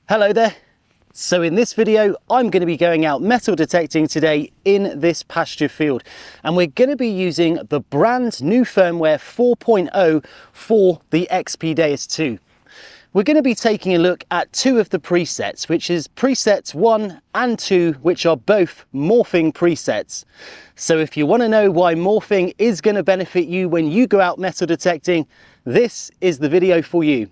Hello there. So in this video, I'm going to be going out metal detecting today in this pasture field, and we're going to be using the brand new firmware 4.0 for the XP DEUS II. We're going to be taking a look at two of the presets, which is presets 1 and 2, which are both morphing presets. So if you want to know why morphing is going to benefit you when you go out metal detecting, this is the video for you.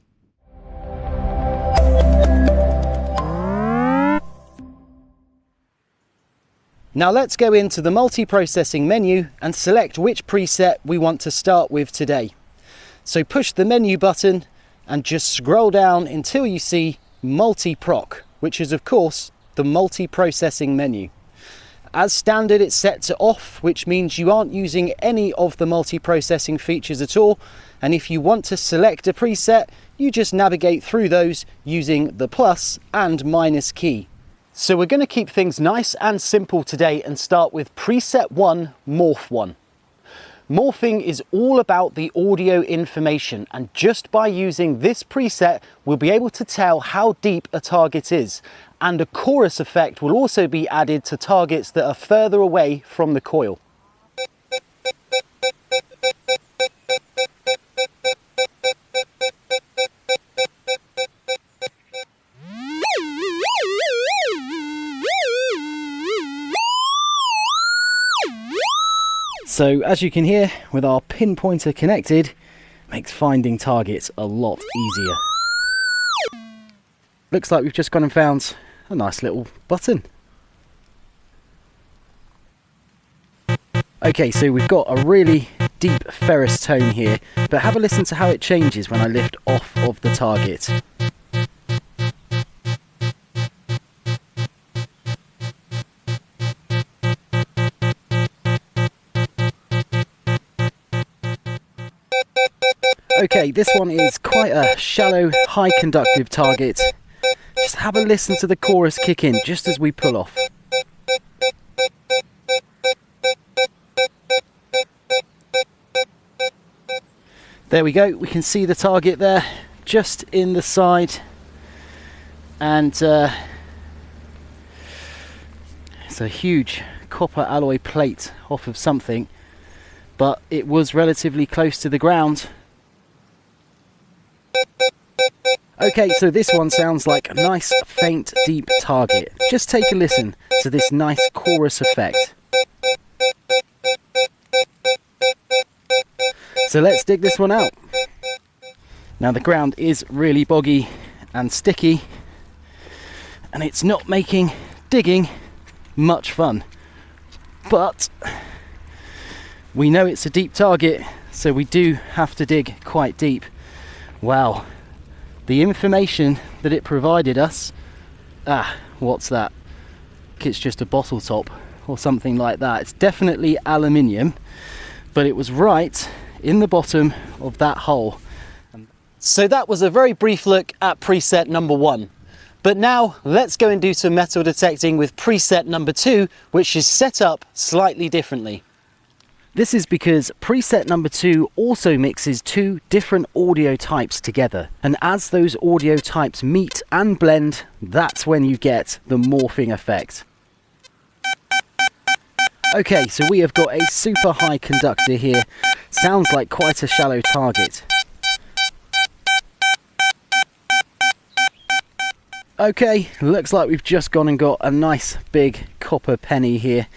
Now let's go into the multi-processing menu and select which preset we want to start with today. So push the menu button and just scroll down until you see multi-proc, which is of course the multi-processing menu. As standard, it's set to off, which means you aren't using any of the multi-processing features at all. And if you want to select a preset, you just navigate through those using the plus and minus key. So we're going to keep things nice and simple today and start with preset 1, Morph 1. Morphing is all about the audio information, and just by using this preset we'll be able to tell how deep a target is, and a chorus effect will also be added to targets that are further away from the coil. So as you can hear, with our pinpointer connected, makes finding targets a lot easier. Looks like we've just gone and found a nice little button. Okay, so we've got a really deep ferrous tone here, but have a listen to how it changes when I lift off of the target. Okay, this one is quite a shallow, high conductive target. Just have a listen to the chorus kick in just as we pull off. There we go, we can see the target there, just in the side. And it's a huge copper alloy plate off of something, but it was relatively close to the ground. Okay, so this one sounds like a nice, faint, deep target. Just take a listen to this nice chorus effect. So let's dig this one out. Now the ground is really boggy and sticky, and it's not making digging much fun. But we know it's a deep target, so we do have to dig quite deep. Wow, the information that it provided us, what's that? It's just a bottle top or something like that. It's definitely aluminium, but it was right in the bottom of that hole. So that was a very brief look at preset number 1. But now let's go and do some metal detecting with preset number 2, which is set up slightly differently. This is because preset number 2 also mixes two different audio types together, and as those audio types meet and blend, that's when you get the morphing effect. Okay, so we have got a super high conductor here. Sounds like quite a shallow target. Okay, looks like we've just gone and got a nice big copper penny here.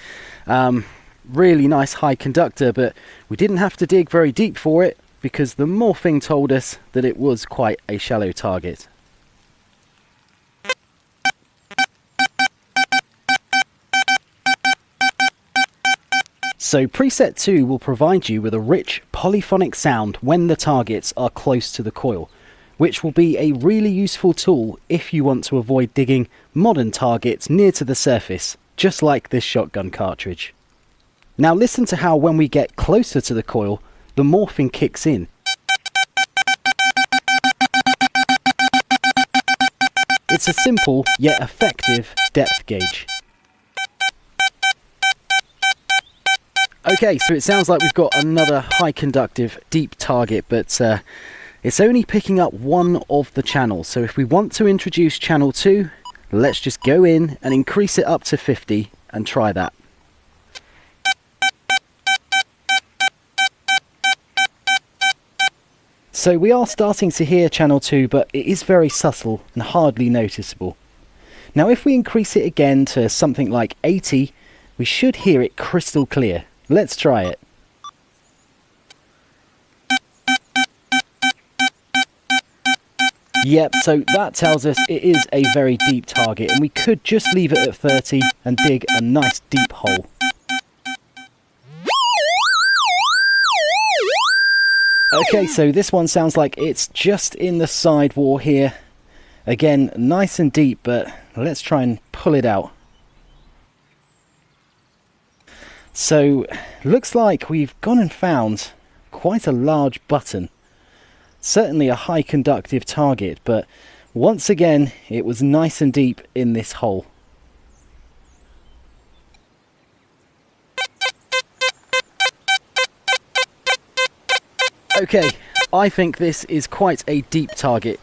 Really nice high conductor, but we didn't have to dig very deep for it because the morphing told us that it was quite a shallow target. So preset 2 will provide you with a rich polyphonic sound when the targets are close to the coil, which will be a really useful tool if you want to avoid digging modern targets near to the surface, just like this shotgun cartridge. Now listen to how when we get closer to the coil, the morphing kicks in. It's a simple yet effective depth gauge. Okay, so it sounds like we've got another high conductive deep target, but It's only picking up one of the channels, so if we want to introduce channel 2, let's just go in and increase it up to 50 and try that. So we are starting to hear channel 2, but it is very subtle and hardly noticeable. Now if we increase it again to something like 80, we should hear it crystal clear. Let's try it. Yep, so that tells us it is a very deep target, and we could just leave it at 30 and dig a nice deep hole. Okay, so this one sounds like it's just in the side wall here. Again, nice and deep, but let's try and pull it out. So, looks like we've gone and found quite a large button. Certainly a high conductive target, but once again, it was nice and deep in this hole. Okay, I think this is quite a deep target.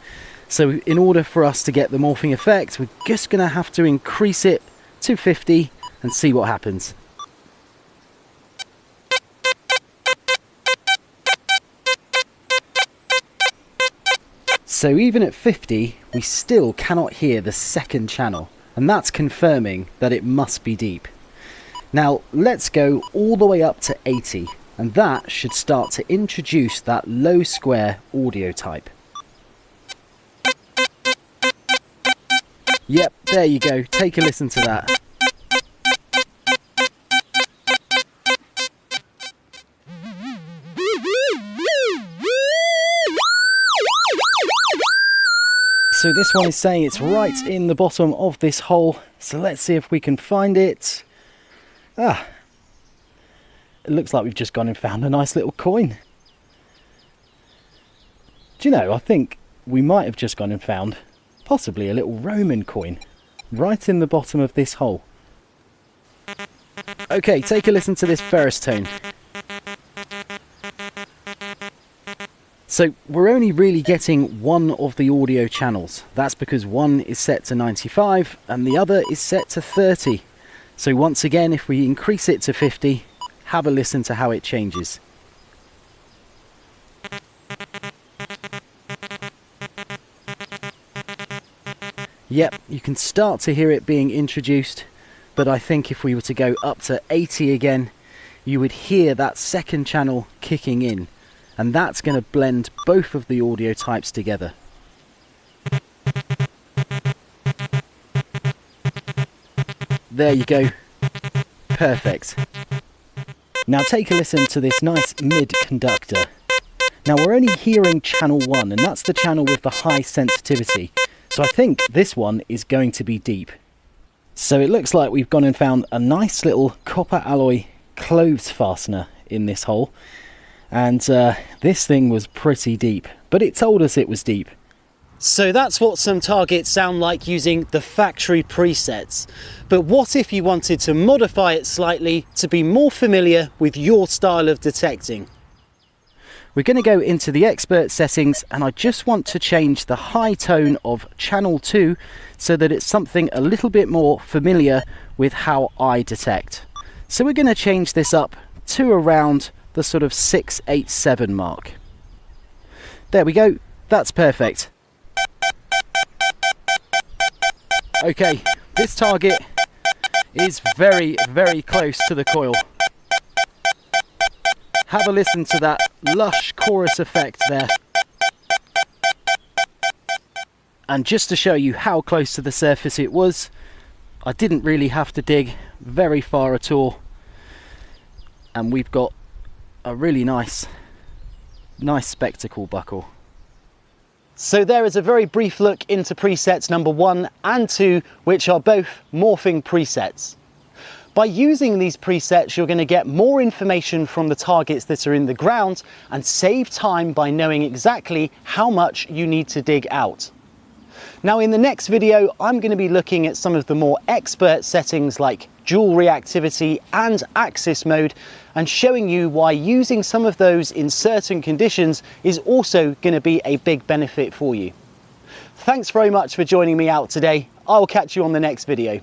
So in order for us to get the morphing effect, we're just going to have to increase it to 50 and see what happens. So even at 50, we still cannot hear the second channel, and that's confirming that it must be deep. Now let's go all the way up to 80, and that should start to introduce that low square audio type. Yep, there you go, take a listen to that. So this one is saying it's right in the bottom of this hole, so let's see if we can find it. It looks like we've just gone and found a nice little coin. Do you know, I think we might have just gone and found possibly a little Roman coin right in the bottom of this hole. Okay, take a listen to this ferrous tone. So we're only really getting one of the audio channels. That's because one is set to 95 and the other is set to 30. So once again, if we increase it to 50, have a listen to how it changes. Yep, you can start to hear it being introduced, but I think if we were to go up to 80 again, you would hear that second channel kicking in, and that's going to blend both of the audio types together. There you go. Perfect. Now take a listen to this nice mid conductor. Now we're only hearing channel 1, and that's the channel with the high sensitivity. So I think this one is going to be deep. So it looks like we've gone and found a nice little copper alloy clothes fastener in this hole. And this thing was pretty deep, but it told us it was deep. So that's what some targets sound like using the factory presets. But what if you wanted to modify it slightly to be more familiar with your style of detecting? We're going to go into the expert settings, and I just want to change the high tone of channel 2 so that it's something a little bit more familiar with how I detect. So we're going to change this up to around the sort of 687 mark. There we go, that's perfect. Okay, this target is very, very close to the coil. Have a listen to that lush chorus effect there. And just to show you how close to the surface it was, I didn't really have to dig very far at all. And we've got a really nice spectacle buckle. So there is a very brief look into presets number 1 and 2, which are both morphing presets. By using these presets, you're going to get more information from the targets that are in the ground and save time by knowing exactly how much you need to dig out. Now in the next video, I'm going to be looking at some of the more expert settings like dual reactivity and axis mode, and showing you why using some of those in certain conditions is also going to be a big benefit for you. Thanks very much for joining me out today. I'll catch you on the next video.